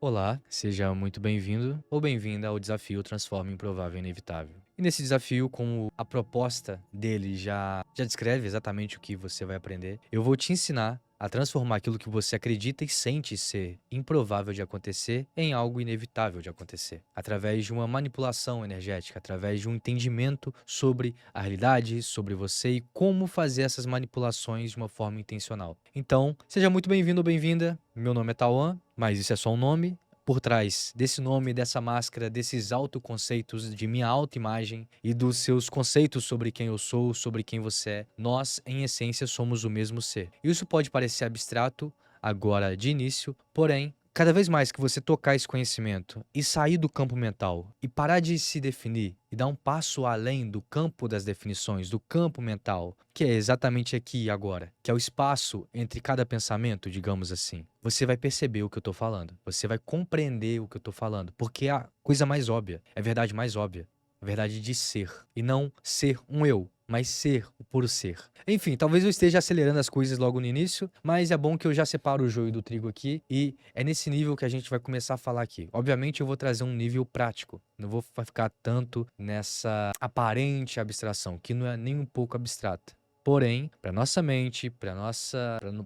Olá, seja muito bem-vindo ou bem-vinda ao desafio Transforma Improvável em Inevitável. E nesse desafio, como a proposta dele já descreve exatamente o que você vai aprender, eu vou te ensinar a transformar aquilo que você acredita e sente ser improvável de acontecer em algo inevitável de acontecer, através de uma manipulação energética, através de um entendimento sobre a realidade, sobre você e como fazer essas manipulações de uma forma intencional. Então, seja muito bem-vindo ou bem-vinda. Meu nome é Tauan, mas isso é só um nome. Por trás desse nome, dessa máscara, desses autoconceitos de minha autoimagem e dos seus conceitos sobre quem eu sou, sobre quem você é, nós, em essência, somos o mesmo ser. Isso pode parecer abstrato agora de início, porém, cada vez mais que você tocar esse conhecimento e sair do campo mental e parar de se definir e dar um passo além do campo das definições, do campo mental, que é exatamente aqui e agora, que é o espaço entre cada pensamento, digamos assim, você vai perceber o que eu tô falando. Você vai compreender o que eu tô falando, porque é a coisa mais óbvia, é a verdade mais óbvia, a verdade de ser, e não ser um eu, mas ser o puro ser. Enfim, talvez eu esteja acelerando as coisas logo no início, mas é bom que eu já separo o joio do trigo aqui e é nesse nível que a gente vai começar a falar aqui. Obviamente eu vou trazer um nível prático, não vou ficar tanto nessa aparente abstração, que não é nem um pouco abstrata. Porém, para nossa mente, para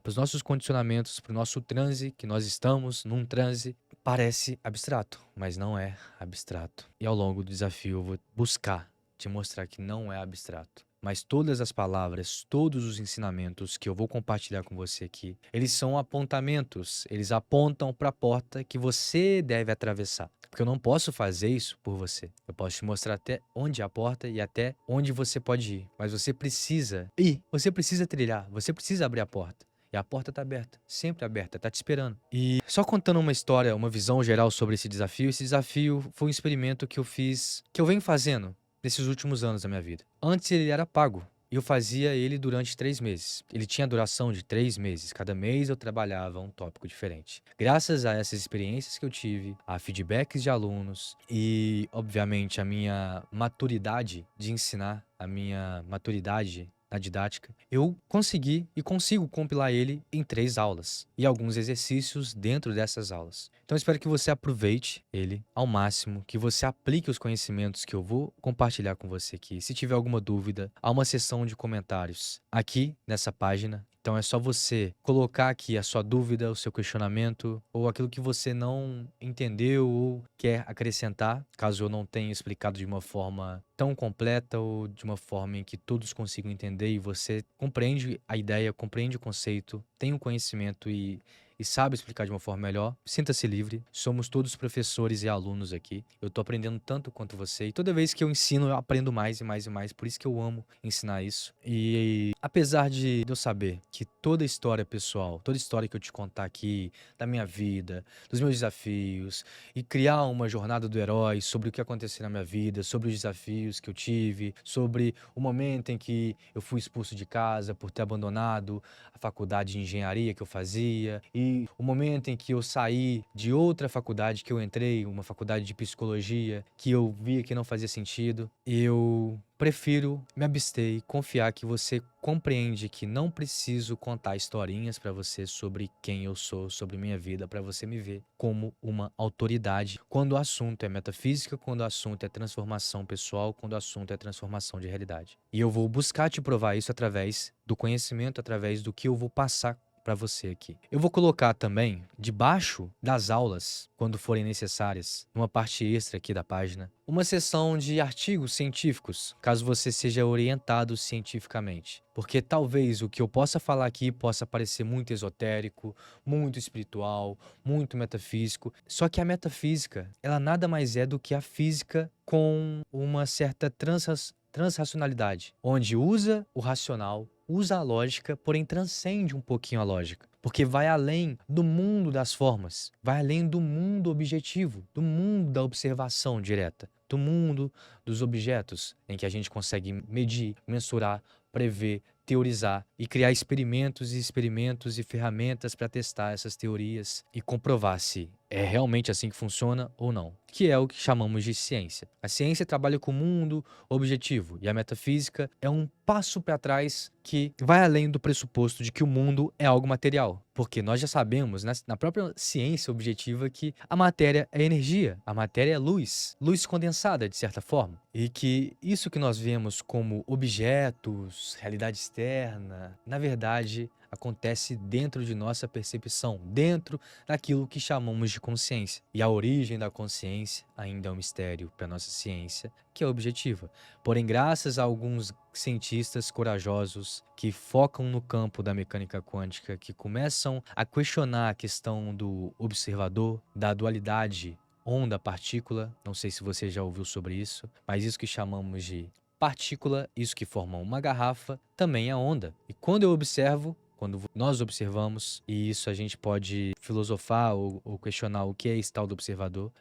os nossos condicionamentos, para o nosso transe, que nós estamos num transe, parece abstrato, mas não é abstrato. E ao longo do desafio eu vou buscar te mostrar que não é abstrato. Mas todas as palavras, todos os ensinamentos que eu vou compartilhar com você aqui, eles são apontamentos, eles apontam para a porta que você deve atravessar. Porque eu não posso fazer isso por você. Eu posso te mostrar até onde é a porta e até onde você pode ir. Mas você precisa ir, você precisa trilhar, você precisa abrir a porta. E a porta tá aberta, sempre aberta, tá te esperando. E só contando uma história, uma visão geral sobre esse desafio foi um experimento que eu fiz, que eu venho fazendo nesses últimos anos da minha vida. Antes ele era pago. E eu fazia ele durante 3 meses. Ele tinha duração de 3 meses. Cada mês eu trabalhava um tópico diferente. Graças a essas experiências que eu tive, a feedbacks de alunos e, obviamente, a minha maturidade de ensinar, a minha maturidade na didática, eu consegui e consigo compilar ele em 3 aulas e alguns exercícios dentro dessas aulas. Então eu espero que você aproveite ele ao máximo, que você aplique os conhecimentos que eu vou compartilhar com você aqui. Se tiver alguma dúvida, há uma seção de comentários aqui nessa página. Então é só você colocar aqui a sua dúvida, o seu questionamento ou aquilo que você não entendeu ou quer acrescentar, caso eu não tenha explicado de uma forma tão completa ou de uma forma em que todos consigam entender e você compreende a ideia, compreende o conceito, tem o conhecimento e sabe explicar de uma forma melhor, sinta-se livre. Somos todos professores e alunos aqui. Eu tô aprendendo tanto quanto você. E toda vez que eu ensino, eu aprendo mais e mais e mais. Por isso que eu amo ensinar isso. E apesar de eu saber que toda história pessoal, toda história que eu te contar aqui, da minha vida, dos meus desafios, e criar uma jornada do herói sobre o que aconteceu na minha vida, sobre os desafios que eu tive, sobre o momento em que eu fui expulso de casa por ter abandonado a faculdade de engenharia que eu fazia, e o momento em que eu saí de outra faculdade que eu entrei, uma faculdade de psicologia, que eu via que não fazia sentido, eu prefiro me abster e confiar que você compreende que não preciso contar historinhas pra você sobre quem eu sou, sobre minha vida, pra você me ver como uma autoridade. Quando o assunto é metafísica, quando o assunto é transformação pessoal, quando o assunto é transformação de realidade. E eu vou buscar te provar isso através do conhecimento, através do que eu vou passar para você aqui. Eu vou colocar também, debaixo das aulas, quando forem necessárias, numa parte extra aqui da página, uma seção de artigos científicos, caso você seja orientado cientificamente. Porque talvez o que eu possa falar aqui possa parecer muito esotérico, muito espiritual, muito metafísico. Só que a metafísica, ela nada mais é do que a física com uma certa transracionalidade, onde usa o racional, usa a lógica, porém transcende um pouquinho a lógica. Porque vai além do mundo das formas, vai além do mundo objetivo, do mundo da observação direta, do mundo dos objetos, em que a gente consegue medir, mensurar, prever, teorizar e criar experimentos e ferramentas para testar essas teorias e comprovar se é realmente assim que funciona ou não, que é o que chamamos de ciência. A ciência trabalha com o mundo objetivo e a metafísica é um passo para trás que vai além do pressuposto de que o mundo é algo material. Porque nós já sabemos, na própria ciência objetiva, que a matéria é energia, a matéria é luz, luz condensada, de certa forma. E que isso que nós vemos como objetos, realidade externa, na verdade, acontece dentro de nossa percepção, dentro daquilo que chamamos de consciência. E a origem da consciência ainda é um mistério para nossa ciência, que é objetiva. Porém, graças a alguns cientistas corajosos que focam no campo da mecânica quântica, que começam a questionar a questão do observador, da dualidade onda-partícula, não sei se você já ouviu sobre isso, mas isso que chamamos de partícula, isso que forma uma garrafa, também é onda. E quando eu observo, quando nós observamos, e isso a gente pode filosofar ou questionar o que é esse tal do observador,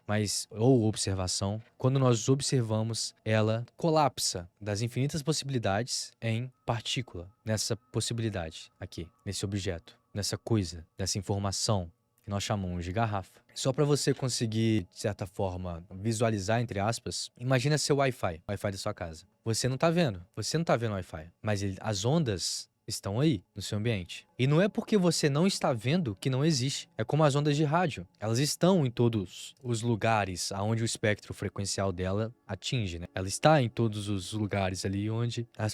ou observação, quando nós observamos, ela colapsa das infinitas possibilidades em partícula, nessa possibilidade aqui, nesse objeto, nessa coisa, nessa informação que nós chamamos de garrafa. Só para você conseguir, de certa forma, visualizar, entre aspas, imagina seu Wi-Fi, Wi-Fi da sua casa. Você não tá vendo o Wi-Fi, mas as ondas estão aí no seu ambiente. E não é porque você não está vendo que não existe. É como as ondas de rádio. Elas estão em todos os lugares aonde o espectro frequencial dela atinge, né? Ela está em todos os lugares ali onde a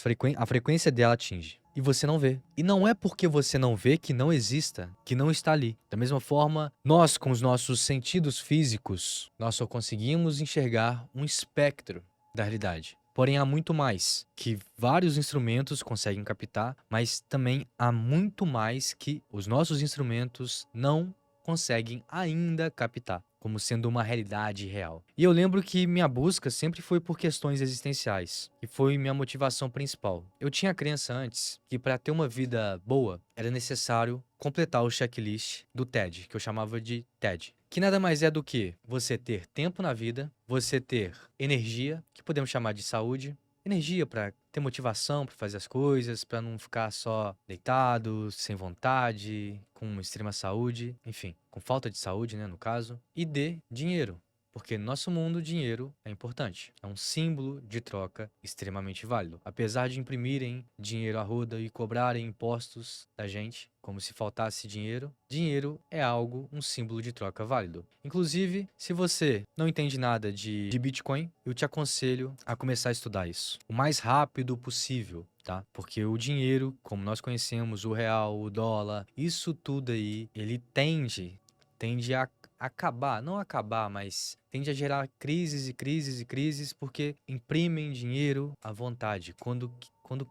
frequência dela atinge. E você não vê. E não é porque você não vê que não exista, que não está ali. Da mesma forma, nós com os nossos sentidos físicos, nós só conseguimos enxergar um espectro da realidade. Porém, há muito mais que vários instrumentos conseguem captar, mas também há muito mais que os nossos instrumentos não conseguem ainda captar, como sendo uma realidade real. E eu lembro que minha busca sempre foi por questões existenciais, e foi minha motivação principal. Eu tinha a crença antes que para ter uma vida boa era necessário completar o checklist do TED, que eu chamava de TED. Que nada mais é do que você ter tempo na vida, você ter energia, que podemos chamar de saúde, energia para ter motivação para fazer as coisas, para não ficar só deitado, sem vontade, com extrema saúde, enfim, com falta de saúde, né, no caso, e dinheiro. Porque no nosso mundo, dinheiro é importante. É um símbolo de troca extremamente válido. Apesar de imprimirem dinheiro à roda e cobrarem impostos da gente, como se faltasse dinheiro, dinheiro é algo, um símbolo de troca válido. Inclusive, se você não entende nada de Bitcoin, eu te aconselho a começar a estudar isso o mais rápido possível, tá? Porque o dinheiro, como nós conhecemos, o real, o dólar, isso tudo aí, ele tende a acabar, não acabar, mas tende a gerar crises e crises e crises porque imprimem dinheiro à vontade, quando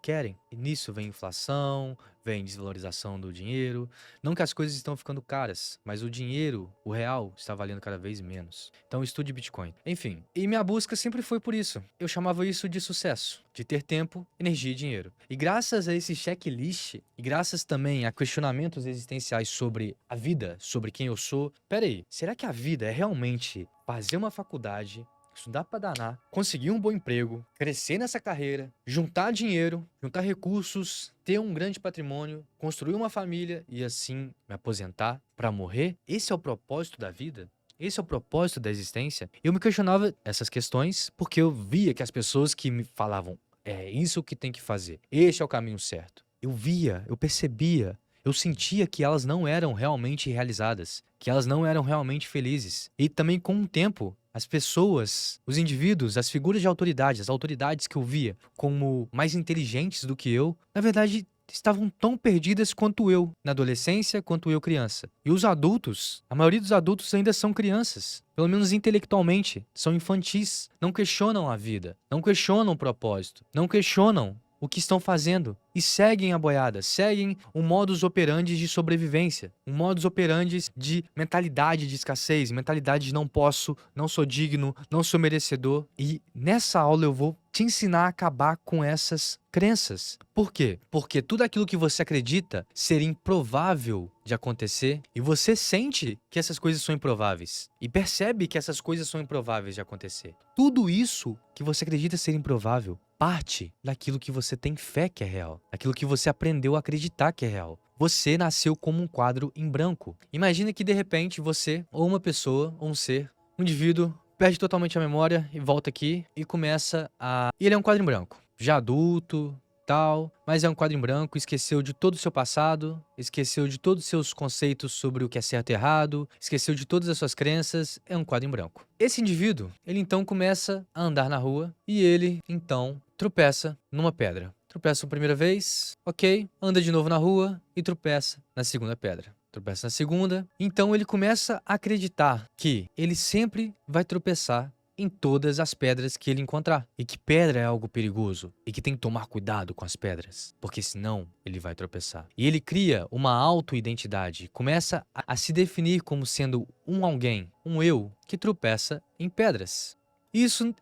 querem. E nisso vem inflação, vem desvalorização do dinheiro. Não que as coisas estão ficando caras, mas o dinheiro, o real, está valendo cada vez menos. Então estude Bitcoin. Enfim, e minha busca sempre foi por isso. Eu chamava isso de sucesso, de ter tempo, energia e dinheiro. E graças a esse checklist, e graças também a questionamentos existenciais sobre a vida, sobre quem eu sou, peraí, será que a vida é realmente fazer uma faculdade, estudar pra danar, conseguir um bom emprego, crescer nessa carreira, juntar dinheiro, juntar recursos, ter um grande patrimônio, construir uma família e assim me aposentar pra morrer? Esse é o propósito da vida? Esse é o propósito da existência? Eu me questionava essas questões porque eu via que as pessoas que me falavam é isso que tem que fazer, este é o caminho certo. Eu via, eu percebia, eu sentia que elas não eram realmente realizadas, que elas não eram realmente felizes. E também com o tempo, as pessoas, os indivíduos, as figuras de autoridade, as autoridades que eu via como mais inteligentes do que eu, na verdade estavam tão perdidas quanto eu na adolescência, quanto eu criança. E os adultos, a maioria dos adultos ainda são crianças, pelo menos intelectualmente, são infantis, não questionam a vida, não questionam o propósito, não questionam o que estão fazendo e seguem a boiada, seguem um modus operandi de sobrevivência, um modus operandi de mentalidade de escassez, mentalidade de não posso, não sou digno, não sou merecedor. E nessa aula eu vou te ensinar a acabar com essas crenças. Por quê? Porque tudo aquilo que você acredita ser improvável de acontecer e você sente que essas coisas são improváveis e percebe que essas coisas são improváveis de acontecer. Tudo isso que você acredita ser improvável parte daquilo que você tem fé que é real, daquilo que você aprendeu a acreditar que é real. você nasceu como um quadro em branco. Imagina que de repente você, ou uma pessoa, ou um ser, um indivíduo, perde totalmente a memória e volta aqui e começa a... E ele é um quadro em branco, já adulto, tal, mas é um quadro em branco, esqueceu de todo o seu passado, esqueceu de todos os seus conceitos sobre o que é certo e errado, esqueceu de todas as suas crenças, é um quadro em branco. Esse indivíduo, ele então começa a andar na rua e ele então tropeça numa pedra. Tropeça a primeira vez, ok, anda de novo na rua e tropeça na segunda pedra. Tropeça na segunda. Então ele começa a acreditar que ele sempre vai tropeçar em todas as pedras que ele encontrar. E que pedra é algo perigoso. E que tem que tomar cuidado com as pedras. Porque senão ele vai tropeçar. E ele cria uma auto-identidade. Começa a se definir como sendo um alguém, um eu, que tropeça em pedras.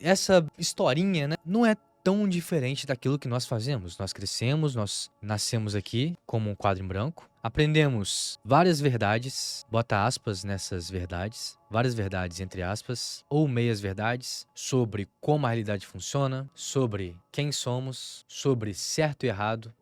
Essa historinha, né, não é tão diferente daquilo que nós fazemos. Nós crescemos, nós nascemos aqui como um quadro em branco, aprendemos várias verdades, bota aspas nessas verdades, várias verdades entre aspas, ou meias verdades, sobre como a realidade funciona, sobre quem somos, sobre certo e errado,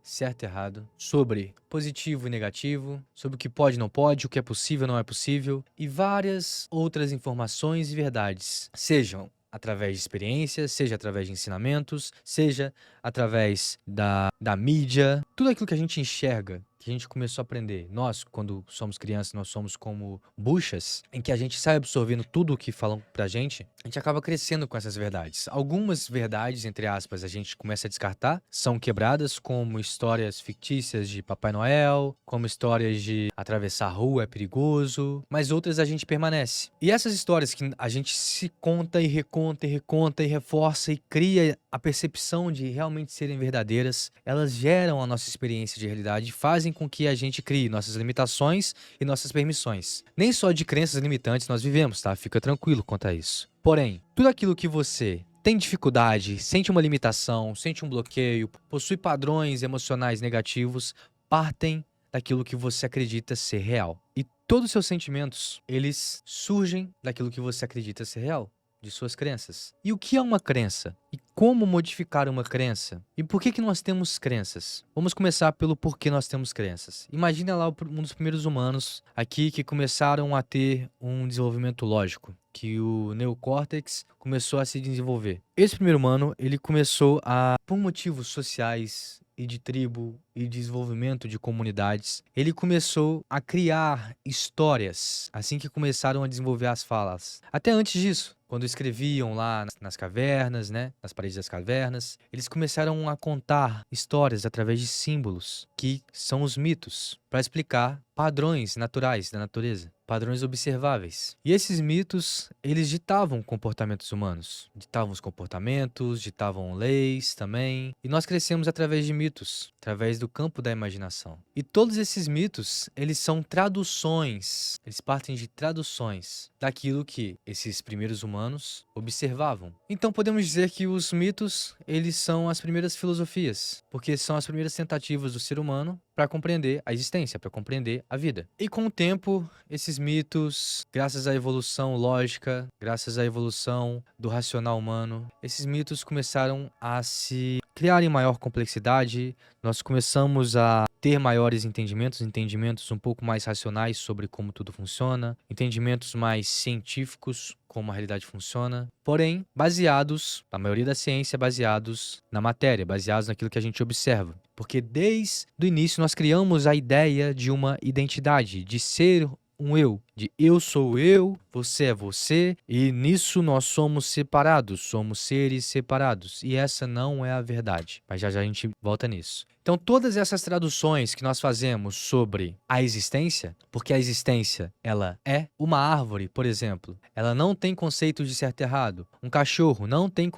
sobre positivo e negativo, sobre o que pode e não pode, o que é possível e não é possível, e várias outras informações e verdades, sejam através de experiências, seja através de ensinamentos, seja através da mídia, tudo aquilo que a gente enxerga, que a gente começou a aprender. Nós, quando somos crianças, nós somos como buchas, em que a gente sai absorvendo tudo o que falam pra gente, a gente acaba crescendo com essas verdades. Algumas verdades, entre aspas, a gente começa a descartar, são quebradas, como histórias fictícias de Papai Noel, como histórias de atravessar a rua é perigoso, mas outras a gente permanece. E essas histórias que a gente se conta e reconta e reconta e reforça e cria a percepção de realmente serem verdadeiras, elas geram a nossa experiência de realidade e fazem com que a gente crie nossas limitações e nossas permissões. Nem só de crenças limitantes nós vivemos, tá? Fica tranquilo quanto a isso. Porém, tudo aquilo que você tem dificuldade, sente uma limitação, sente um bloqueio, possui padrões emocionais negativos, partem daquilo que você acredita ser real. E todos os seus sentimentos, eles surgem daquilo que você acredita ser real, de suas crenças. E o que é uma crença? E como modificar uma crença? E por que nós temos crenças? Vamos começar pelo porquê nós temos crenças. Imagina lá um dos primeiros humanos aqui que começaram a ter um desenvolvimento lógico, que o neocórtex começou a se desenvolver. Esse primeiro humano, ele começou a, por motivos sociais e de tribo e desenvolvimento de comunidades, ele começou a criar histórias assim que começaram a desenvolver as falas. Até antes disso, quando escreviam lá nas cavernas, né, nas paredes das cavernas, eles começaram a contar histórias através de símbolos, que são os mitos, para explicar padrões naturais da natureza, padrões observáveis. E esses mitos, eles ditavam comportamentos humanos, ditavam os comportamentos, ditavam leis também. E nós crescemos através de mitos, através do campo da imaginação. E todos esses mitos, eles são traduções, eles partem de traduções daquilo que esses primeiros humanos observavam. Então podemos dizer que os mitos, eles são as primeiras filosofias, porque são as primeiras tentativas do ser humano para compreender a existência, para compreender a vida. E com o tempo, esses mitos, graças à evolução lógica, graças à evolução do racional humano, esses mitos começaram a se criar em maior complexidade, nós começamos a ter maiores entendimentos um pouco mais racionais sobre como tudo funciona, entendimentos mais científicos, como a realidade funciona, porém baseados, a maioria da ciência, baseados na matéria, baseados naquilo que a gente observa. Porque desde o início nós criamos a ideia de uma identidade, de ser um eu, de eu sou eu, você é você, e nisso nós somos separados, somos seres separados, e essa não é a verdade. Mas já já a gente volta nisso. Então todas essas traduções que nós fazemos sobre a existência, porque a existência, ela é uma árvore, por exemplo, ela não tem conceitos de certo e errado. Um cachorro não tem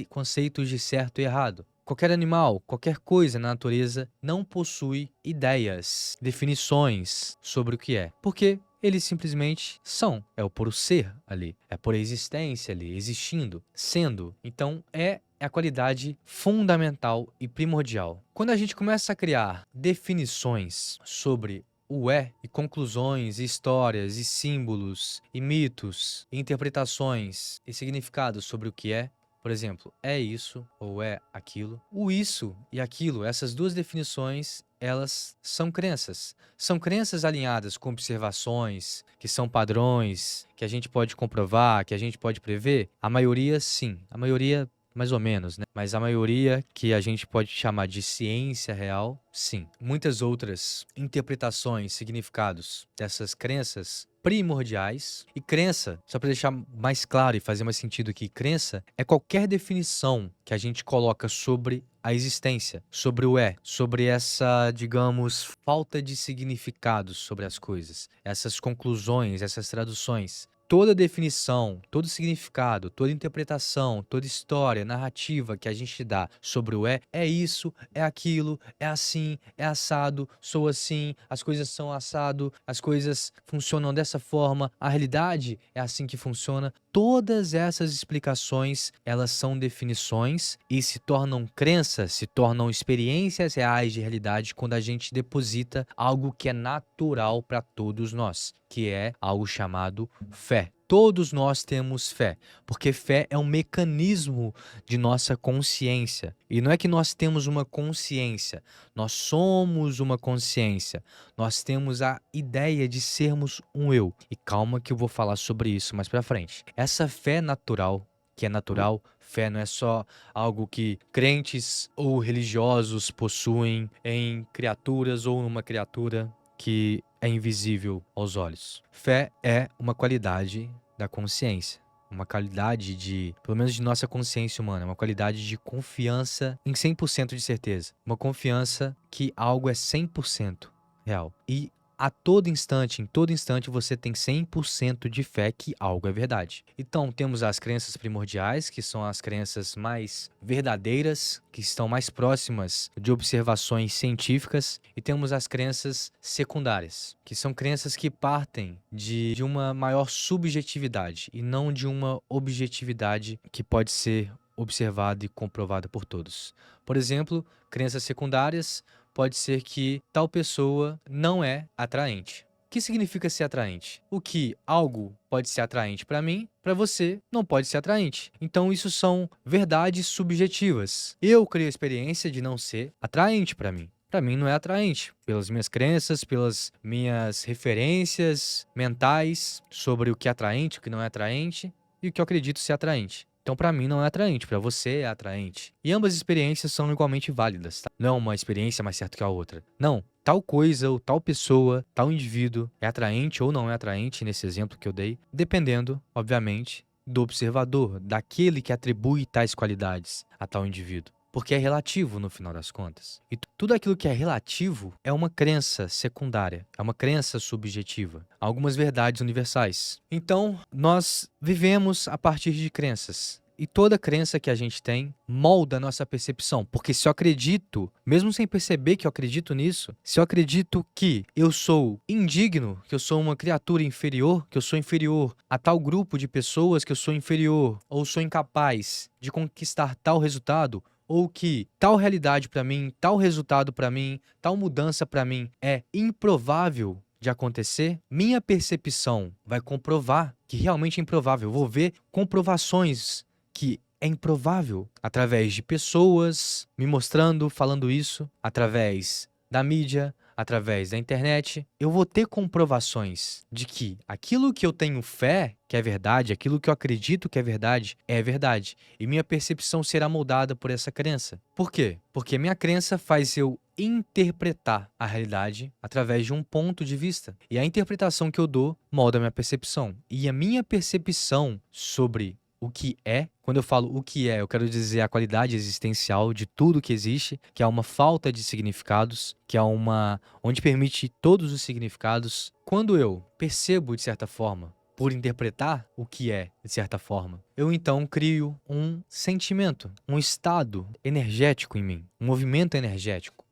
conceitos de certo e errado. Qualquer animal, qualquer coisa na natureza não possui ideias, definições sobre o que é. Porque eles simplesmente são. É o puro ser ali. É por existência ali, existindo, sendo. Então é a qualidade fundamental e primordial. Quando a gente começa a criar definições sobre o e conclusões, e histórias, e símbolos, e mitos, e interpretações e significados sobre o que é, Por exemplo, é isso ou é aquilo. O isso e aquilo, essas duas definições, elas são crenças. São crenças alinhadas com observações, que são padrões, que a gente pode comprovar, que a gente pode prever. A maioria, sim. A maioria, mais ou menos, né? Mas a maioria que a gente pode chamar de ciência real, sim. Muitas outras interpretações, significados dessas crenças primordiais. E crença, só para deixar mais claro e fazer mais sentido aqui, crença é qualquer definição que a gente coloca sobre a existência, sobre o sobre essa, digamos, falta de significados sobre as coisas, essas conclusões, essas traduções. Toda definição, todo significado, toda interpretação, toda história, narrativa que a gente dá sobre o é isso, é aquilo, é assim, é assado, sou assim, as coisas são assado, as coisas funcionam dessa forma, a realidade é assim que funciona. Todas essas explicações, elas são definições e se tornam crenças, se tornam experiências reais de realidade quando a gente deposita algo que é natural para todos nós, que é algo chamado fé. Todos nós temos fé, porque fé é um mecanismo de nossa consciência. E não é que nós temos uma consciência, nós somos uma consciência. Nós temos a ideia de sermos um eu. E calma que eu vou falar sobre isso mais pra frente. Essa fé natural, que é natural, fé não é só algo que crentes ou religiosos possuem em criaturas ou numa criatura que é invisível aos olhos. Fé é uma qualidade da consciência. Uma qualidade de, pelo menos de nossa consciência humana, uma qualidade de confiança em 100% de certeza. Uma confiança que algo é 100% real. E a todo instante, em todo instante, você tem 100% de fé que algo é verdade. Então, temos as crenças primordiais, que são as crenças mais verdadeiras, que estão mais próximas de observações científicas, e temos as crenças secundárias, que são crenças que partem de uma maior subjetividade e não de uma objetividade que pode ser observada e comprovada por todos. Por exemplo, crenças secundárias pode ser que tal pessoa não é atraente. O que significa ser atraente? O que algo pode ser atraente para mim, para você não pode ser atraente. Então isso são verdades subjetivas. Eu criei a experiência de não ser atraente para mim. Para mim não é atraente, pelas minhas crenças, pelas minhas referências mentais sobre o que é atraente, o que não é atraente e o que eu acredito ser atraente. Então, para mim, não é atraente, para você é atraente. E ambas experiências são igualmente válidas, tá? Não é uma experiência mais certa que a outra. Não, tal coisa ou tal pessoa, tal indivíduo é atraente ou não é atraente, nesse exemplo que eu dei, dependendo, obviamente, do observador, daquele que atribui tais qualidades a tal indivíduo. Porque é relativo no final das contas. E tudo aquilo que é relativo é uma crença secundária, é uma crença subjetiva, algumas verdades universais. Então, nós vivemos a partir de crenças. E toda crença que a gente tem molda a nossa percepção. Porque se eu acredito, mesmo sem perceber que eu acredito nisso, se eu acredito que eu sou indigno, que eu sou uma criatura inferior, que eu sou inferior a tal grupo de pessoas, que eu sou inferior ou sou incapaz de conquistar tal resultado, ou que tal realidade para mim, tal resultado para mim, tal mudança para mim é improvável de acontecer, minha percepção vai comprovar que realmente é improvável. Eu vou ver comprovações que é improvável através de pessoas me mostrando, falando isso, através da mídia, através da internet. Eu vou ter comprovações de que aquilo que eu tenho fé que é verdade, aquilo que eu acredito que é verdade. E minha percepção será moldada por essa crença. Por quê? Porque minha crença faz eu interpretar a realidade através de um ponto de vista. E a interpretação que eu dou molda a minha percepção. E a minha percepção sobre o que é, quando eu falo o que é, eu quero dizer a qualidade existencial de tudo que existe, que é uma falta de significados, que é onde permite todos os significados. Quando eu percebo de certa forma, por interpretar o que é, de certa forma, eu então crio um sentimento, um estado energético em mim, um movimento energético.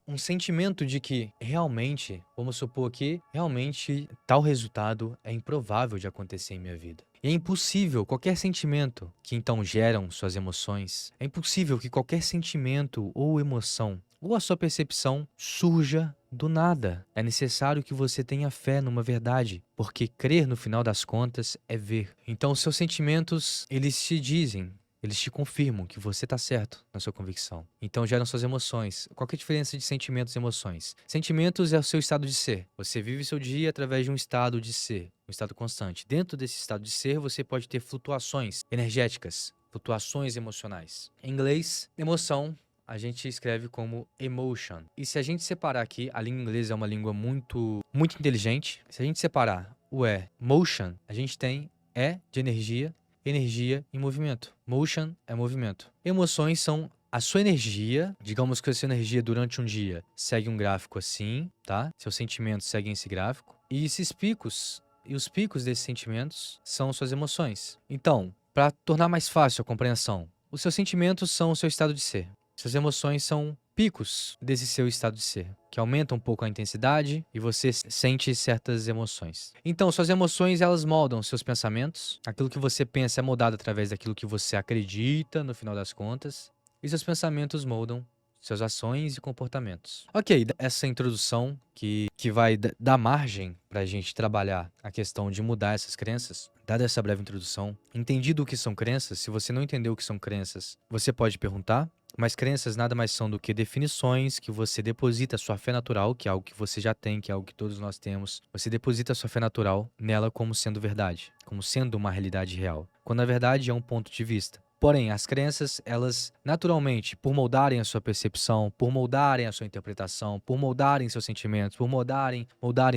Um sentimento de que realmente, vamos supor que realmente tal resultado é improvável de acontecer em minha vida. E é impossível qualquer sentimento que então geram suas emoções, é impossível que qualquer sentimento ou emoção ou a sua percepção surja do nada. É necessário que você tenha fé numa verdade, porque crer no final das contas é ver. Então seus sentimentos, eles te dizem, eles te confirmam que você está certo na sua convicção. Então geram suas emoções. Qual que é a diferença de sentimentos e emoções? Sentimentos é o seu estado de ser. Você vive seu dia através de um estado de ser, um estado constante. Dentro desse estado de ser, você pode ter flutuações energéticas, flutuações emocionais. Em inglês, emoção a gente escreve como emotion. E se a gente separar aqui, a língua inglesa é uma língua muito inteligente. Se a gente separar o motion, a gente tem de energia, energia e movimento. Motion é movimento. Emoções são a sua energia, digamos que a sua energia durante um dia segue um gráfico assim, tá? Seus sentimentos seguem esse gráfico. E esses picos, e os picos desses sentimentos são suas emoções. Então, para tornar mais fácil a compreensão, os seus sentimentos são o seu estado de ser. Suas emoções são picos desse seu estado de ser, que aumenta um pouco a intensidade e você sente certas emoções. Então, suas emoções, elas moldam seus pensamentos. Aquilo que você pensa é moldado através daquilo que você acredita, no final das contas. E seus pensamentos moldam suas ações e comportamentos. Ok, essa introdução que vai dar margem para a gente trabalhar a questão de mudar essas crenças. Dada essa breve introdução, entendido o que são crenças, se você não entendeu o que são crenças, você pode perguntar. Mas crenças nada mais são do que definições que você deposita a sua fé natural, que é algo que você já tem, que é algo que todos nós temos. Você deposita a sua fé natural nela como sendo verdade, como sendo uma realidade real, quando na verdade é um ponto de vista. Porém, as crenças, elas naturalmente, por moldarem a sua percepção, por moldarem a sua interpretação, por moldarem seus sentimentos, por moldarem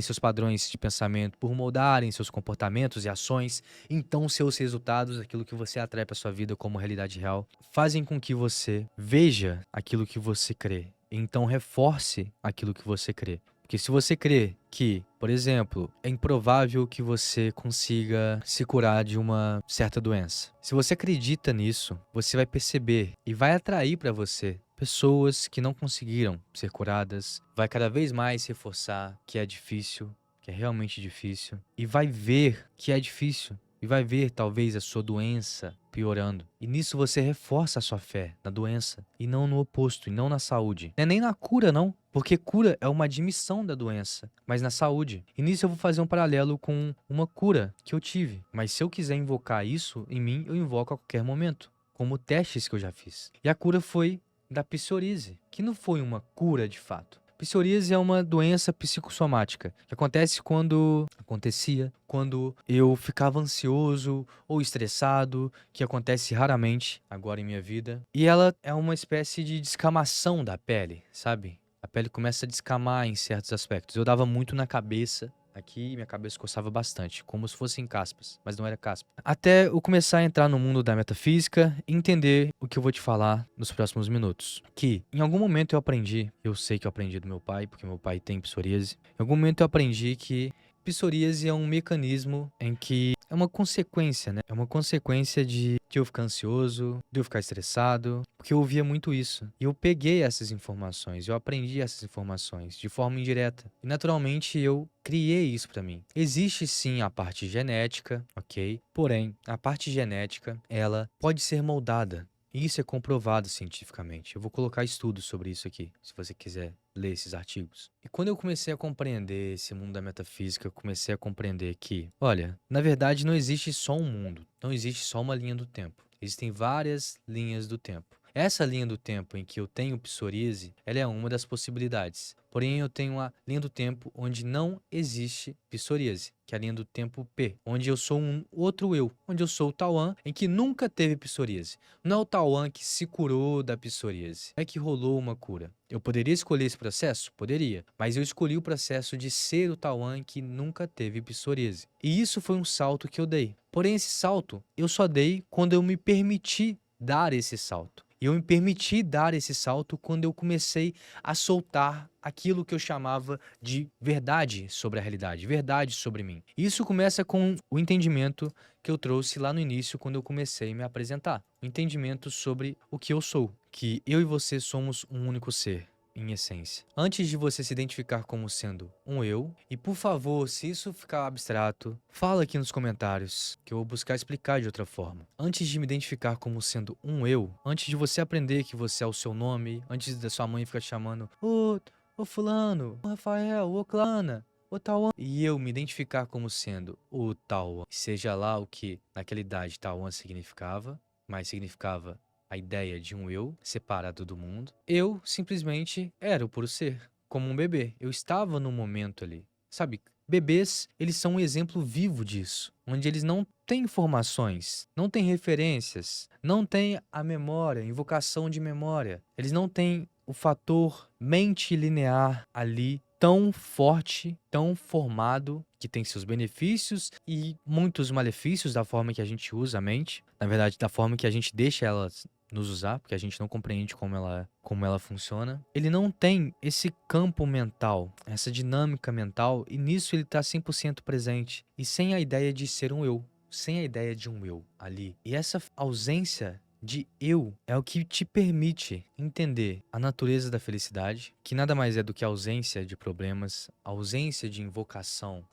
seus padrões de pensamento, por moldarem seus comportamentos e ações, então seus resultados, aquilo que você atrai para sua vida como realidade real, fazem com que você veja aquilo que você crê. Então reforce aquilo que você crê. Porque se você crê que, por exemplo, é improvável que você consiga se curar de uma certa doença, se você acredita nisso, você vai perceber e vai atrair para você pessoas que não conseguiram ser curadas, vai cada vez mais reforçar que é difícil, que é realmente difícil, e vai ver que é difícil. E vai ver, talvez, a sua doença piorando. E nisso você reforça a sua fé na doença. E não no oposto, e não na saúde. Não é nem na cura, não. Porque cura é uma admissão da doença, mas na saúde. E nisso eu vou fazer um paralelo com uma cura que eu tive. Mas se eu quiser invocar isso em mim, eu invoco a qualquer momento. Como testes que eu já fiz. E a cura foi da psoríase, que não foi uma cura de fato. Psoríase é uma doença psicossomática que acontecia quando eu ficava ansioso ou estressado, que acontece raramente agora em minha vida. E ela é uma espécie de descamação da pele, sabe? A pele começa a descamar em certos aspectos. Eu dava muito na cabeça. Aqui minha cabeça coçava bastante, como se fossem caspas, mas não era caspa. Até eu começar a entrar no mundo da metafísica e entender o que eu vou te falar nos próximos minutos. Que em algum momento eu sei que eu aprendi do meu pai, porque meu pai tem psoríase. Em algum momento eu aprendi que psoríase é um mecanismo em que é uma consequência, né? É uma consequência de eu ficar ansioso, de eu ficar estressado, porque eu ouvia muito isso. E eu peguei essas informações, eu aprendi essas informações de forma indireta. E naturalmente eu criei isso pra mim. Existe sim a parte genética, ok? Porém, a parte genética, ela pode ser moldada. E isso é comprovado cientificamente. Eu vou colocar estudos sobre isso aqui, se você quiser ler esses artigos. E quando eu comecei a compreender esse mundo da metafísica, eu comecei a compreender que, olha, na verdade não existe só um mundo, não existe só uma linha do tempo. Existem várias linhas do tempo. Essa linha do tempo em que eu tenho psoríase, ela é uma das possibilidades. Porém, eu tenho uma linha do tempo onde não existe psoríase, que é a linha do tempo P, onde eu sou um outro eu, onde eu sou o Tauan, em que nunca teve psoríase. Não é o Tauan que se curou da psoríase, é que rolou uma cura. Eu poderia escolher esse processo? Poderia, mas eu escolhi o processo de ser o Tauan que nunca teve psoríase. E isso foi um salto que eu dei. Porém, esse salto eu só dei quando eu me permiti dar esse salto. E eu me permiti dar esse salto quando eu comecei a soltar aquilo que eu chamava de verdade sobre a realidade, verdade sobre mim. Isso começa com o entendimento que eu trouxe lá no início, quando eu comecei a me apresentar. O entendimento sobre o que eu sou, que eu e você somos um único ser. Em essência. Antes de você se identificar como sendo um eu, e por favor, se isso ficar abstrato, fala aqui nos comentários, que eu vou buscar explicar de outra forma. Antes de me identificar como sendo um eu, antes de você aprender que você é o seu nome, antes da sua mãe ficar te chamando, ô fulano, ô Rafael, ô Clana, o Tauan, e eu me identificar como sendo o Tauan, seja lá o que naquela idade Tauan significava, mas significava a ideia de um eu separado do mundo. Eu simplesmente era o puro ser, como um bebê. Eu estava no momento ali. Sabe, bebês, eles são um exemplo vivo disso, onde eles não têm informações, não têm referências, não têm a memória, invocação de memória. Eles não têm o fator mente linear ali tão forte, tão formado, que tem seus benefícios e muitos malefícios da forma que a gente usa a mente. Na verdade, da forma que a gente deixa ela nos usar, porque a gente não compreende como ela funciona. Ele não tem esse campo mental, essa dinâmica mental, e nisso ele está 100% presente. E sem a ideia de ser um eu, sem a ideia de um eu ali. E essa ausência de eu é o que te permite entender a natureza da felicidade, que nada mais é do que a ausência de problemas, a ausência de invocação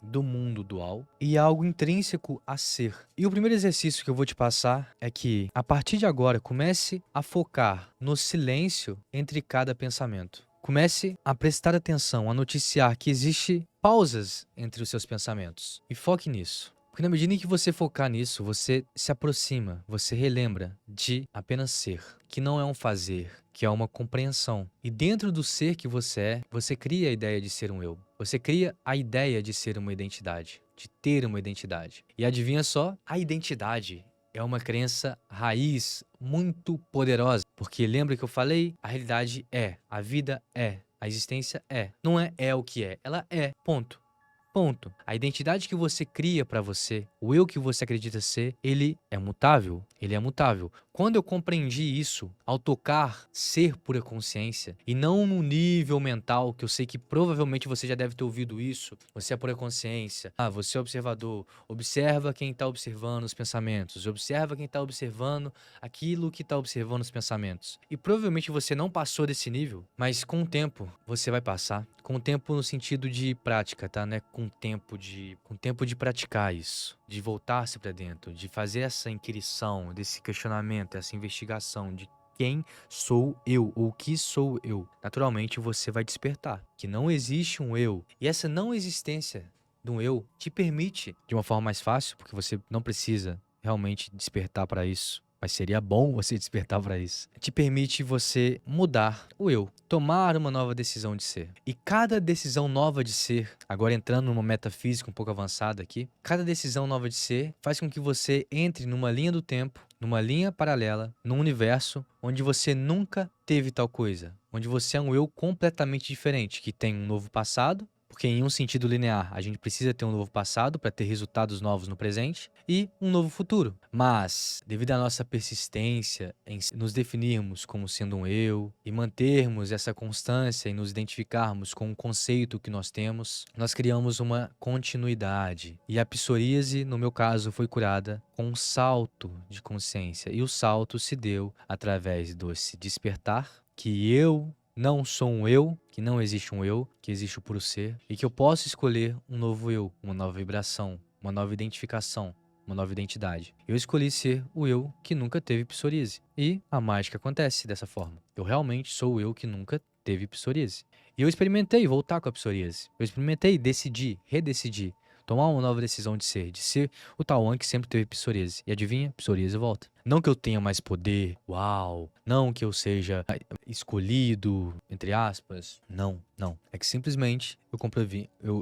do mundo dual e algo intrínseco a ser. E o primeiro exercício que eu vou te passar é que, a partir de agora, comece a focar no silêncio entre cada pensamento. Comece a prestar atenção, a noticiar que existe pausas entre os seus pensamentos. E foque nisso. Porque na medida em que você focar nisso, você se aproxima, você relembra de apenas ser, que não é um fazer, que é uma compreensão. E dentro do ser que você é, você cria a ideia de ser um eu. Você cria a ideia de ser uma identidade, de ter uma identidade. E adivinha só? A identidade é uma crença raiz muito poderosa. Porque lembra que eu falei? A realidade é, a vida é, a existência é. Não é o que é, ela é, ponto. Ponto. A identidade que você cria pra você, o eu que você acredita ser, ele é mutável. Ele é mutável. Quando eu compreendi isso, ao tocar ser pura consciência, e não no nível mental, que eu sei que provavelmente você já deve ter ouvido isso, você é pura consciência, você é observador, observa quem está observando os pensamentos, observa quem está observando aquilo que está observando os pensamentos. E provavelmente você não passou desse nível, mas com o tempo você vai passar. Com o tempo no sentido de prática, tá? Né? Com tempo de praticar isso, de voltar-se para dentro, de fazer essa inquirição, desse questionamento, essa investigação de quem sou eu ou o que sou eu. Naturalmente você vai despertar que não existe um eu. E essa não existência de um eu te permite, de uma forma mais fácil, porque você não precisa realmente despertar para isso, mas seria bom você despertar para isso. Te permite você mudar o eu, tomar uma nova decisão de ser. E cada decisão nova de ser, agora entrando numa metafísica um pouco avançada aqui, cada decisão nova de ser faz com que você entre numa linha do tempo, numa linha paralela, num universo onde você nunca teve tal coisa, onde você é um eu completamente diferente, que tem um novo passado. Porque em um sentido linear, a gente precisa ter um novo passado para ter resultados novos no presente e um novo futuro. Mas, devido à nossa persistência em nos definirmos como sendo um eu e mantermos essa constância e nos identificarmos com o conceito que nós temos, nós criamos uma continuidade. E a psoríase, no meu caso, foi curada com um salto de consciência. E o salto se deu através desse despertar que eu não sou um eu, que não existe um eu, que existe o puro ser, e que eu posso escolher um novo eu, uma nova vibração, uma nova identificação, uma nova identidade. Eu escolhi ser o eu que nunca teve psoríase. E a mágica acontece dessa forma. Eu realmente sou o eu que nunca teve psoríase. E eu experimentei voltar com a psoríase. Eu experimentei decidir, redecidir, tomar uma nova decisão de ser o Tauan que sempre teve psoríase. E adivinha? Psoríase volta. Não que eu tenha mais poder, uau. Não que eu seja escolhido, entre aspas. Não. É que simplesmente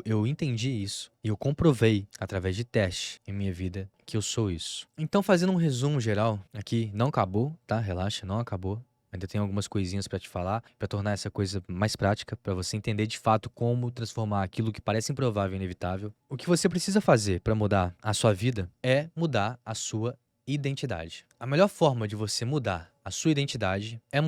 eu entendi isso. E eu comprovei, através de teste em minha vida, que eu sou isso. Então, fazendo um resumo geral aqui, não acabou, tá? Relaxa, não acabou. Ainda tem algumas coisinhas pra te falar, pra tornar essa coisa mais prática, pra você entender de fato como transformar aquilo que parece improvável em inevitável. O que você precisa fazer pra mudar a sua vida é mudar a sua identidade. A melhor forma de você mudar a sua identidade é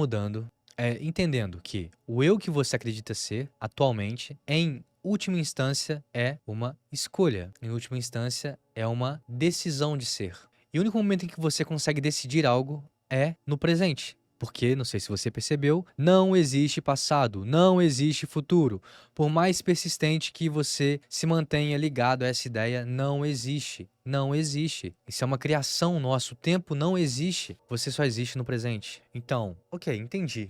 entendendo que o eu que você acredita ser atualmente, em última instância, é uma escolha. Em última instância, é uma decisão de ser. E o único momento em que você consegue decidir algo é no presente. Porque, não sei se você percebeu, não existe passado, não existe futuro. Por mais persistente que você se mantenha ligado a essa ideia, não existe. não existe. Isso é uma criação nossa. O tempo não existe. Você só existe no presente. Então, ok, entendi.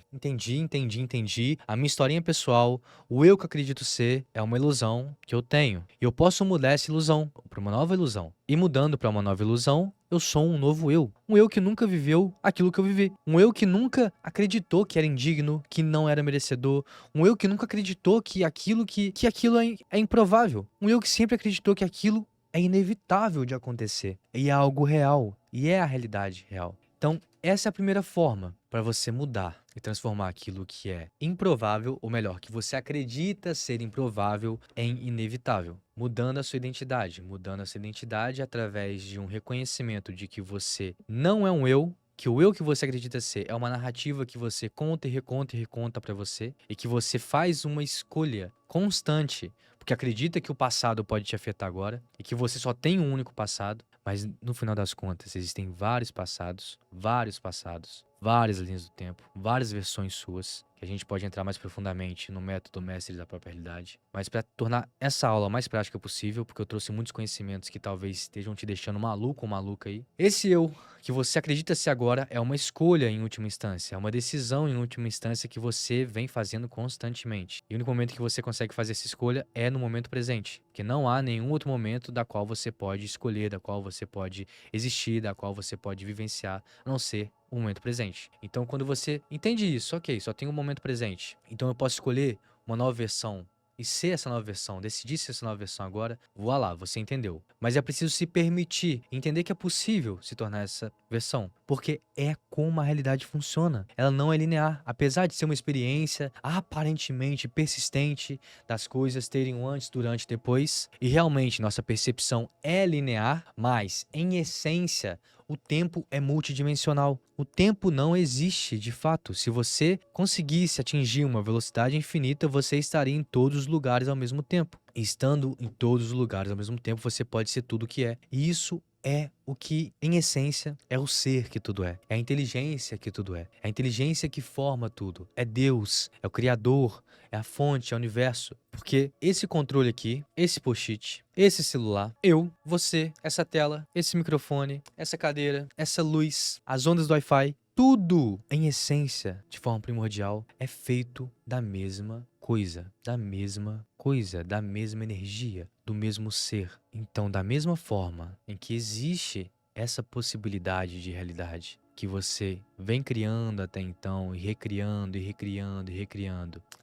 A minha historinha pessoal, o eu que eu acredito ser, é uma ilusão que eu tenho. E eu posso mudar essa ilusão para uma nova ilusão. E mudando para uma nova ilusão, eu sou um novo eu. Um eu que nunca viveu aquilo que eu vivi. Um eu que nunca acreditou que era indigno, que não era merecedor. Um eu que nunca acreditou que aquilo é improvável. Um eu que sempre acreditou que aquilo é inevitável de acontecer. E é algo real. E é a realidade real. Então, essa é a primeira forma para você mudar e transformar aquilo que é improvável, ou melhor, que você acredita ser improvável, em inevitável. Mudando a sua identidade através de um reconhecimento de que você não é um eu, que o eu que você acredita ser é uma narrativa que você conta e reconta para você, e que você faz uma escolha constante, porque acredita que o passado pode te afetar agora, e que você só tem um único passado, mas no final das contas existem vários passados, várias linhas do tempo, várias versões suas, que a gente pode entrar mais profundamente no método Mestres da Própria Realidade. Mas para tornar essa aula mais prática possível, porque eu trouxe muitos conhecimentos que talvez estejam te deixando maluco ou maluca aí, esse eu que você acredita ser agora é uma escolha em última instância, é uma decisão em última instância que você vem fazendo constantemente. E o único momento que você consegue fazer essa escolha é no momento presente, porque não há nenhum outro momento da qual você pode escolher, da qual você pode existir, da qual você pode vivenciar, a não ser o momento presente. Então, quando você entende isso, ok, só tem um momento presente, então eu posso escolher uma nova versão e ser essa nova versão, decidir ser essa nova versão agora, voa lá, você entendeu. Mas é preciso se permitir, entender que é possível se tornar essa versão, porque é como a realidade funciona. Ela não é linear, apesar de ser uma experiência aparentemente persistente das coisas terem um antes, durante e depois, e realmente nossa percepção é linear, mas em essência o tempo é multidimensional. O tempo não existe, de fato. Se você conseguisse atingir uma velocidade infinita, você estaria em todos os lugares ao mesmo tempo. E estando em todos os lugares ao mesmo tempo, você pode ser tudo o que é. E isso é o que, em essência, é o ser que tudo é. É a inteligência que tudo é. É a inteligência que forma tudo. É Deus, é o Criador, é a fonte, é o universo. Porque esse controle aqui, esse post-it, esse celular, eu, você, essa tela, esse microfone, essa cadeira, essa luz, as ondas do Wi-Fi, tudo, em essência, de forma primordial, é feito da mesma coisa, da mesma energia, do mesmo ser. Então, da mesma forma em que existe essa possibilidade de realidade que você vem criando até então, e recriando,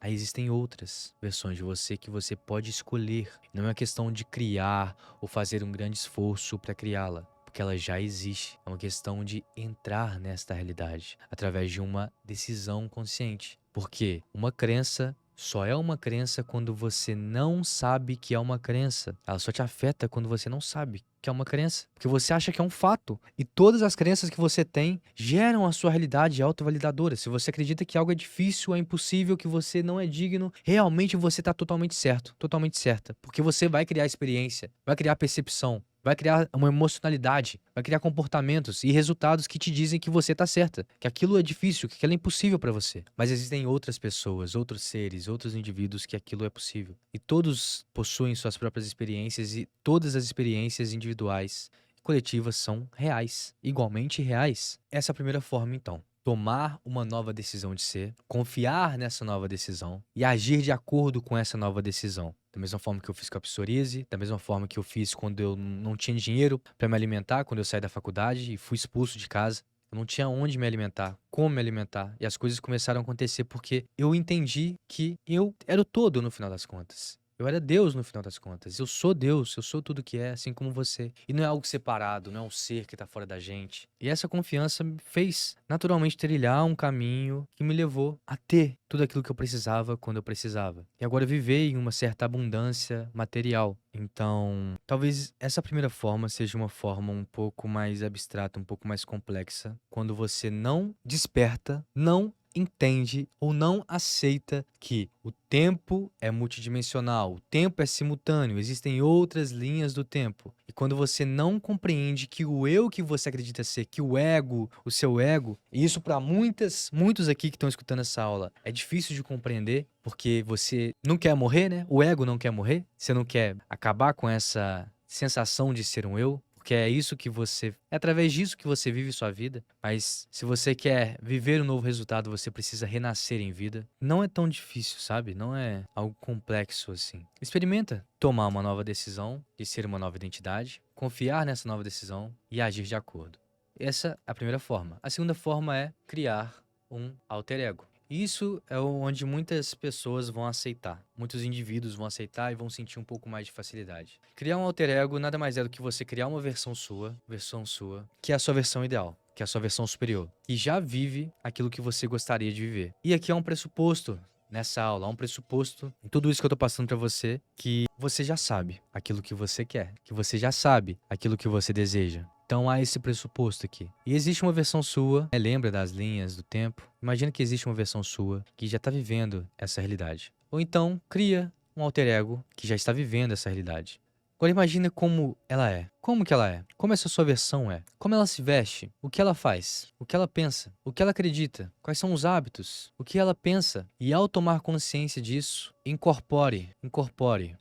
aí existem outras versões de você que você pode escolher. Não é uma questão de criar ou fazer um grande esforço para criá-la, porque ela já existe. É uma questão de entrar nesta realidade através de uma decisão consciente. Porque uma crença só é uma crença quando você não sabe que é uma crença. Ela só te afeta quando você não sabe que é uma crença. Porque você acha que é um fato. E todas as crenças que você tem geram a sua realidade autovalidadora. Se você acredita que algo é difícil, é impossível, que você não é digno, realmente você está totalmente certo, totalmente certa. Porque você vai criar experiência, vai criar percepção, vai criar uma emocionalidade, vai criar comportamentos e resultados que te dizem que você tá certa, que aquilo é difícil, que aquilo é impossível para você. Mas existem outras pessoas, outros seres, outros indivíduos que aquilo é possível. E todos possuem suas próprias experiências, e todas as experiências individuais e coletivas são reais, igualmente reais. Essa é a primeira forma, então. Tomar uma nova decisão de ser, confiar nessa nova decisão e agir de acordo com essa nova decisão. Da mesma forma que eu fiz com a psoríase, da mesma forma que eu fiz quando eu não tinha dinheiro para me alimentar, quando eu saí da faculdade e fui expulso de casa. Eu não tinha onde me alimentar, como me alimentar. E as coisas começaram a acontecer porque eu entendi que eu era o todo no final das contas. Eu era Deus no final das contas. Eu sou Deus, eu sou tudo que é, assim como você. E não é algo separado, não é um ser que está fora da gente. E essa confiança me fez naturalmente trilhar um caminho que me levou a ter tudo aquilo que eu precisava quando eu precisava. E agora viver em uma certa abundância material. Então, talvez essa primeira forma seja uma forma um pouco mais abstrata, um pouco mais complexa, quando você não desperta, não entende ou não aceita que o tempo é multidimensional, o tempo é simultâneo, existem outras linhas do tempo. E quando você não compreende que o eu que você acredita ser, que o ego, o seu ego, e isso para muitos aqui que estão escutando essa aula, é difícil de compreender, porque você não quer morrer, né? O ego não quer morrer, você não quer acabar com essa sensação de ser um eu, porque é através disso que você vive sua vida. Mas se você quer viver um novo resultado, você precisa renascer em vida. Não é tão difícil, sabe? Não é algo complexo assim. Experimenta tomar uma nova decisão de ser uma nova identidade, confiar nessa nova decisão e agir de acordo. Essa é a primeira forma. A segunda forma é criar um alter ego. Isso é onde muitas pessoas vão aceitar. Muitos indivíduos vão aceitar e vão sentir um pouco mais de facilidade. Criar um alter ego nada mais é do que você criar uma versão sua, que é a sua versão ideal, que é a sua versão superior, e já vive aquilo que você gostaria de viver. E aqui há um pressuposto nessa aula, há um pressuposto em tudo isso que eu tô passando pra você, que você já sabe aquilo que você quer, que você já sabe aquilo que você deseja. Então há esse pressuposto aqui. E existe uma versão sua, lembra das linhas do tempo? Imagina que existe uma versão sua que já está vivendo essa realidade. Ou então cria um alter ego que já está vivendo essa realidade. Agora imagina como ela é. Como que ela é? Como essa sua versão é? Como ela se veste? O que ela faz? O que ela pensa? O que ela acredita? Quais são os hábitos? O que ela pensa? E ao tomar consciência disso, incorpore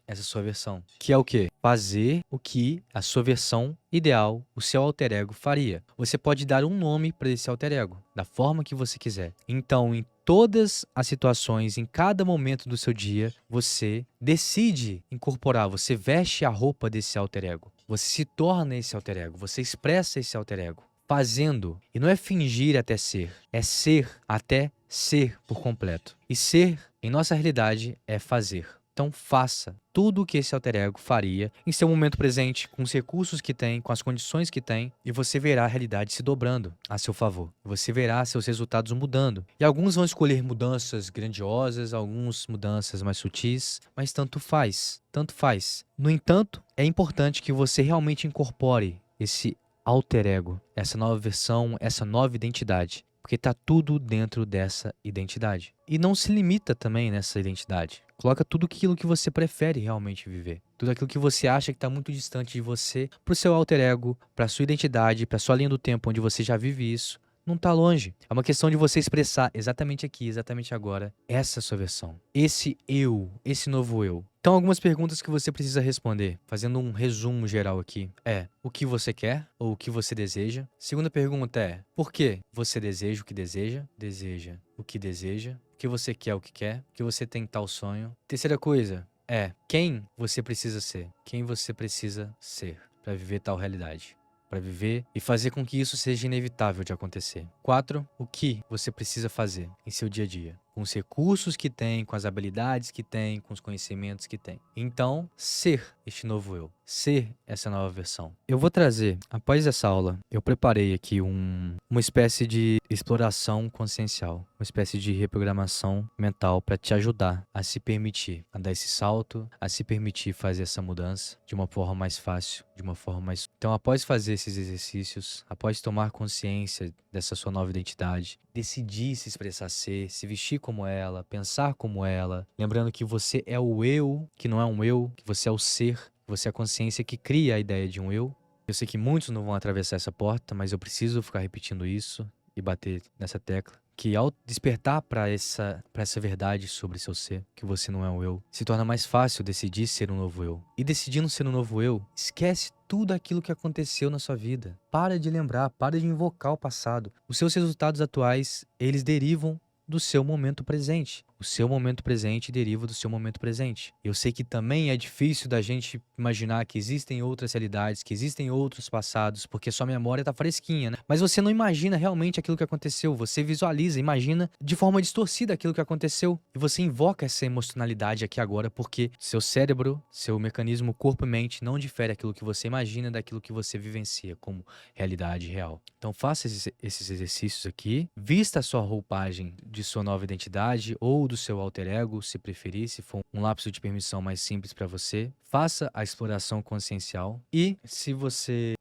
essa sua versão. Que é o quê? Fazer o que a sua versão ideal, o seu alter ego faria. Você pode dar um nome para esse alter ego, da forma que você quiser. Então, em todas as situações, em cada momento do seu dia, você decide incorporar, você veste a roupa desse alter ego. Você se torna esse alter ego, você expressa esse alter ego, fazendo. E não é fingir até ser, é ser até ser por completo. E ser, em nossa realidade, é fazer. Então faça tudo o que esse alter ego faria em seu momento presente, com os recursos que tem, com as condições que tem, e você verá a realidade se dobrando a seu favor. Você verá seus resultados mudando. E alguns vão escolher mudanças grandiosas, alguns mudanças mais sutis, mas tanto faz, tanto faz. No entanto, é importante que você realmente incorpore esse alter ego, essa nova versão, essa nova identidade. Porque está tudo dentro dessa identidade. E não se limita também nessa identidade. Coloca tudo aquilo que você prefere realmente viver. Tudo aquilo que você acha que está muito distante de você, para o seu alter ego, para a sua identidade, para a sua linha do tempo onde você já vive isso. Não está longe. É uma questão de você expressar exatamente aqui, exatamente agora, essa sua versão. Esse eu, esse novo eu. Então, algumas perguntas que você precisa responder, fazendo um resumo geral aqui, é o que você quer ou o que você deseja? Segunda pergunta é por que você deseja o que deseja? Deseja o que deseja? O que você quer o que quer? O que você tem tal sonho? Terceira coisa é quem você precisa ser? Quem você precisa ser para viver tal realidade? Para viver e fazer com que isso seja inevitável de acontecer. 4. O que você precisa fazer em seu dia a dia? Com os recursos que tem, com as habilidades que tem, com os conhecimentos que tem. Então, ser este novo eu. Ser essa nova versão. Eu vou trazer, após essa aula, eu preparei aqui uma espécie de exploração consciencial. Uma espécie de reprogramação mental para te ajudar a se permitir, a dar esse salto, a se permitir fazer essa mudança de uma forma mais fácil, de uma forma mais... Então, após fazer esses exercícios, após tomar consciência dessa sua nova identidade, decidir se expressar ser, se vestir como ela, pensar como ela, lembrando que você é o eu, que não é um eu, que você é o ser, você é a consciência que cria a ideia de um eu. Eu sei que muitos não vão atravessar essa porta, mas eu preciso ficar repetindo isso e bater nessa tecla. Que ao despertar para essa verdade sobre seu ser, que você não é um eu, se torna mais fácil decidir ser um novo eu. E decidindo ser um novo eu, esquece tudo aquilo que aconteceu na sua vida. Para de lembrar, para de invocar o passado. Os seus resultados atuais, eles derivam do seu momento presente. O seu momento presente deriva do seu momento presente. Eu sei que também é difícil da gente imaginar que existem outras realidades, que existem outros passados, porque sua memória tá fresquinha, né? Mas você não imagina realmente aquilo que aconteceu. Você visualiza, imagina de forma distorcida aquilo que aconteceu. E você invoca essa emocionalidade aqui agora, porque seu cérebro, seu mecanismo corpo e mente não difere aquilo que você imagina daquilo que você vivencia como realidade real. Então faça esses exercícios aqui, vista a sua roupagem de sua nova identidade ou do seu alter ego, se preferir, se for um lapso de permissão mais simples para você. Faça a exploração consciencial e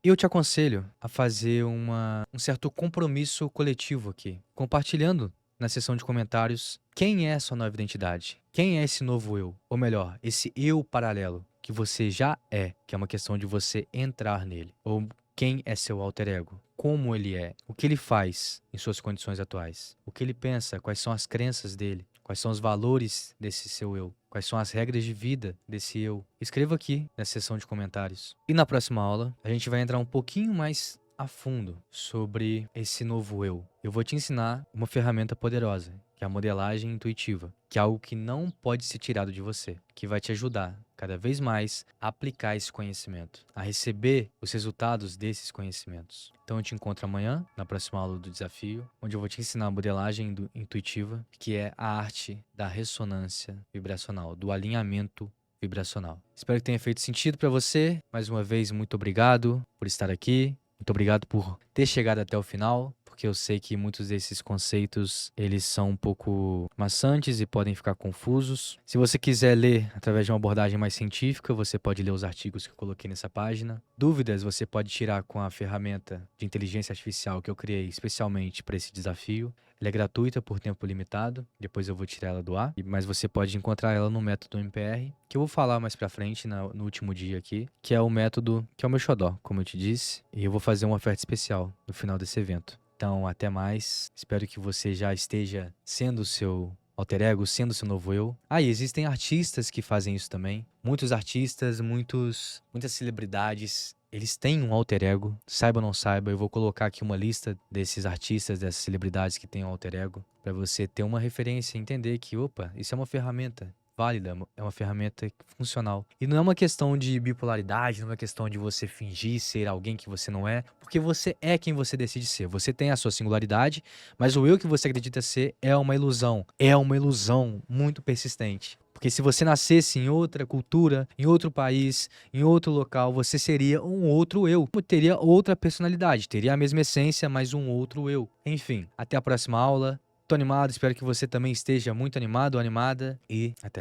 eu te aconselho a fazer um certo compromisso coletivo aqui, compartilhando na seção de comentários quem é a sua nova identidade, quem é esse novo eu, ou melhor, esse eu paralelo que você já é, que é uma questão de você entrar nele, ou quem é seu alter ego, como ele é, o que ele faz em suas condições atuais, o que ele pensa, quais são as crenças dele, Quais são os valores desse seu eu? Quais são as regras de vida desse eu? Escreva aqui na seção de comentários. E na próxima aula, a gente vai entrar um pouquinho mais a fundo sobre esse novo eu. Eu vou te ensinar uma ferramenta poderosa, que é a modelagem intuitiva, que é algo que não pode ser tirado de você, que vai te ajudar cada vez mais a aplicar esse conhecimento, a receber os resultados desses conhecimentos. Então eu te encontro amanhã, na próxima aula do desafio, onde eu vou te ensinar a modelagem intuitiva, que é a arte da ressonância vibracional, do alinhamento vibracional. Espero que tenha feito sentido para você. Mais uma vez, muito obrigado por estar aqui. Muito obrigado por ter chegado até o final, porque eu sei que muitos desses conceitos, eles são um pouco maçantes e podem ficar confusos. Se você quiser ler através de uma abordagem mais científica, você pode ler os artigos que eu coloquei nessa página. Dúvidas você pode tirar com a ferramenta de inteligência artificial que eu criei especialmente para esse desafio. Ela é gratuita por tempo limitado, depois eu vou tirar ela do ar, mas você pode encontrar ela no método MPR, que eu vou falar mais pra frente no último dia aqui, que é o método, que é o meu xodó, como eu te disse, e eu vou fazer uma oferta especial no final desse evento. Então, até mais, espero que você já esteja sendo o seu alter ego, sendo o seu novo eu. E existem artistas que fazem isso também, muitos artistas, muitas celebridades. Eles têm um alter ego, saiba ou não saiba, eu vou colocar aqui uma lista desses artistas, dessas celebridades que têm um alter ego, para você ter uma referência e entender que, opa, isso é uma ferramenta válida, é uma ferramenta funcional. E não é uma questão de bipolaridade, não é uma questão de você fingir ser alguém que você não é, porque você é quem você decide ser. Você tem a sua singularidade, mas o eu que você acredita ser é uma ilusão muito persistente. Porque se você nascesse em outra cultura, em outro país, em outro local, você seria um outro eu. Teria outra personalidade, teria a mesma essência, mas um outro eu. Enfim, até a próxima aula. Tô animado, espero que você também esteja muito animado ou animada e até.